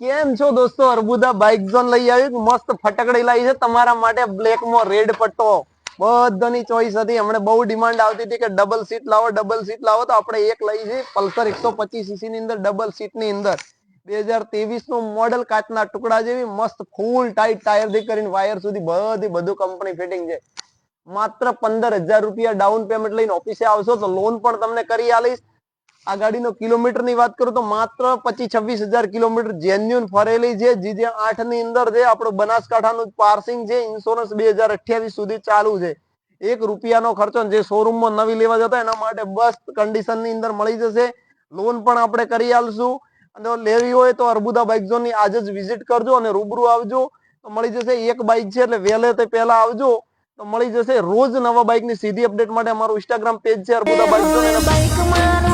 કેમ છો દોસ્તો? અર્બુદા બાઇક ઝોન લઈ આવી મસ્ત ફટકડી લાવી છે તમારા માટે બ્લેક માં રેડ પટ્ટો બધાની ચોઈસ હતી. હમણાં બહુ ડિમાન્ડ આવતી હતી કે ડબલ સીટ લાવો તો આપણે એક લઈ છે પલ્સર 125 સીસી ની અંદર ડબલ સીટ ની અંદર 2023 નું મોડેલ. કાચના ટુકડા જેવી મસ્ત ફૂલ ટાઈટ ટાયર થી કરીને વાયર સુધી બધું કંપની ફિટિંગ છે. માત્ર 15,000 રૂપિયા ડાઉન પેમેન્ટ લઈને ઓફિસે આવશો તો લોન પણ તમને કરી આલીશ. આ ગાડીનો કિલોમીટર ની વાત કરું તો માત્ર 25-26,000 કિલોમીટર જેન્યુન ફરેલી છે. GJ8 ની અંદર છે. આપણું બનાસકાંઠાનું પાર્સિંગ છે. ઇન્સ્યોરન્સ 2028 સુધી ચાલુ છે. 1 રૂપિયાનો ખર્ચો. જે શોરૂમમાં નવી લેવા જતા એના માટે બસ કન્ડિશન ની અંદર મળી જશે. લોન પણ આપણે કરી આલશું. અને લેવી હોય તો અર્બુદા બાઇક ઝોન ની આજે જ વિઝિટ કરજો અને રૂબરૂ આવજો તો મળી જશે. એક બાઇક છે એટલે વહેલે તે પહેલા આવજો તો મળી જશે. રોજ નવા બાઇક ની સીધી અપડેટ માટે અમારું ઇન્સ્ટાગ્રામ પેજ છે અર્બુદા બાઇક ઝોન.